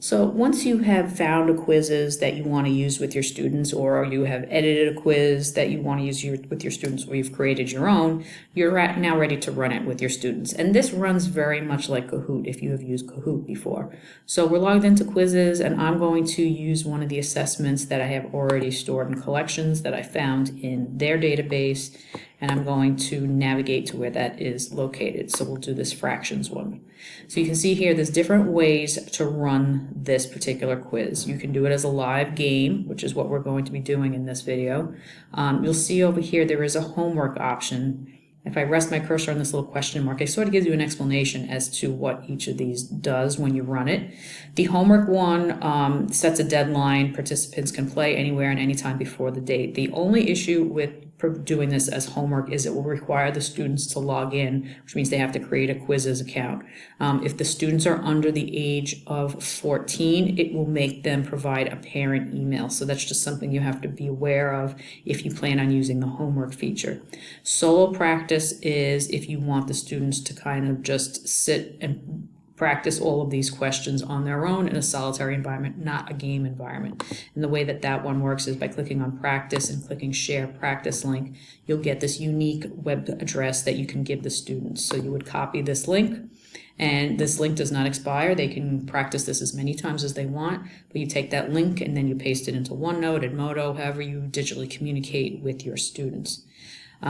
So once you have found a Quizizz that you want to use with your students, or you have edited a quiz that you want to use with your students, or you've created your own, you're now ready to run it with your students. And this runs very much like Kahoot if you have used Kahoot before. So we're logged into Quizizz, and I'm going to use one of the assessments that I have already stored in collections that I found in their database, and I'm going to navigate to where that is located. So we'll do this fractions one. So you can see here there's different ways to run this particular quiz. You can do it as a live game, which is what we're going to be doing in this video. You'll see over here there is a homework option. If I rest my cursor on this little question mark, it sort of gives you an explanation as to what each of these does when you run it. The homework one sets a deadline. Participants can play anywhere and anytime before the date. The only issue with doing this as homework is it will require the students to log in, which means they have to create a Quizizz account. If the students are under the age of 14, it will make them provide a parent email. So that's just something you have to be aware of if you plan on using the homework feature. Solo practice is if you want the students to kind of just sit and practice all of these questions on their own in a solitary environment, not a game environment. And the way that that one works is by clicking on practice and clicking share practice link. You'll get this unique web address that you can give the students. So you would copy this link, and this link does not expire. They can practice this as many times as they want, but you take that link and then you paste it into OneNote, Edmodo, however you digitally communicate with your students.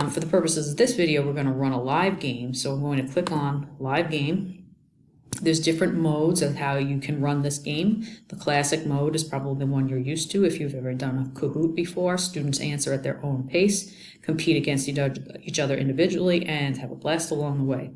For the purposes of this video, we're going to run a live game. So I'm going to click on live game. There's different modes of how you can run this game. The classic mode is probably the one you're used to if you've ever done a Kahoot before. Students answer at their own pace, compete against each other individually, and have a blast along the way.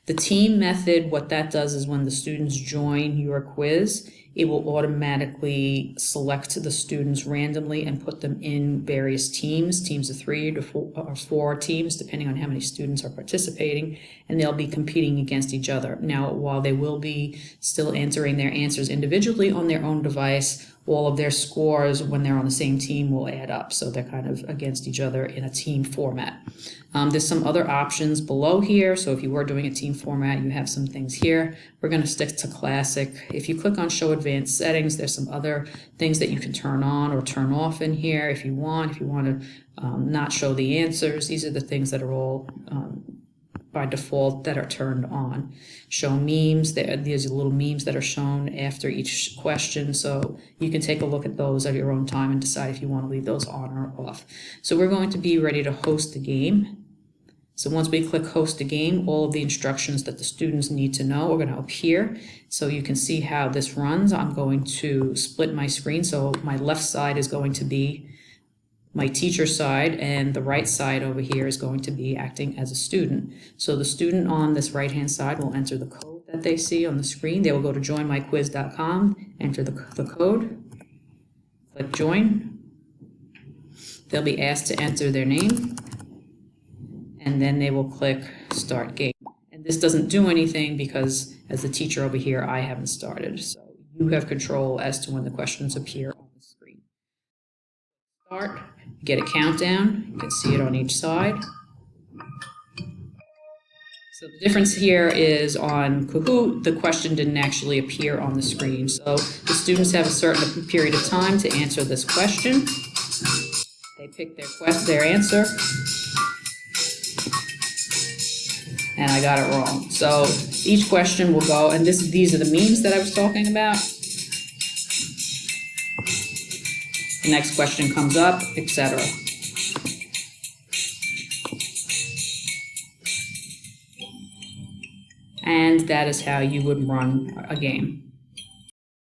The team method, what that does is when the students join your quiz, it will automatically select the students randomly and put them in various teams of 3 to 4 or 4 teams, depending on how many students are participating, and they'll be competing against each other. Now, while they will be still entering their answers individually on their own device, all of their scores when they're on the same team will add up. So they're kind of against each other in a team format. There's some other options below here. So if you were doing a team format, you have some things here. We're going to stick to classic. If you click on show advanced settings, there's some other things that you can turn on or turn off in here if you want. If you want to not show the answers, these are the things that are all by default that are turned on. Show memes, there's little memes that are shown after each question, so you can take a look at those at your own time and decide if you want to leave those on or off. So we're going to be ready to host the game. So once we click host a game, all of the instructions that the students need to know are going to appear. So you can see how this runs. I'm going to split my screen, so my left side is going to be my teacher side, and the right side over here is going to be acting as a student. So the student on this right-hand side will enter the code that they see on the screen. They will go to joinmyquiz.com, enter the code, click join. They'll be asked to enter their name, and then they will click start game. And this doesn't do anything because as the teacher over here, I haven't started. So you have control as to when the questions appear on the screen. Start. Get a countdown. You can see it on each side. So the difference here is on Kahoot, the question didn't actually appear on the screen. So the students have a certain period of time to answer this question. They pick their answer. And I got it wrong. So each question will go, and these are the memes that I was talking about. The next question comes up, etc. And that is how you would run a game.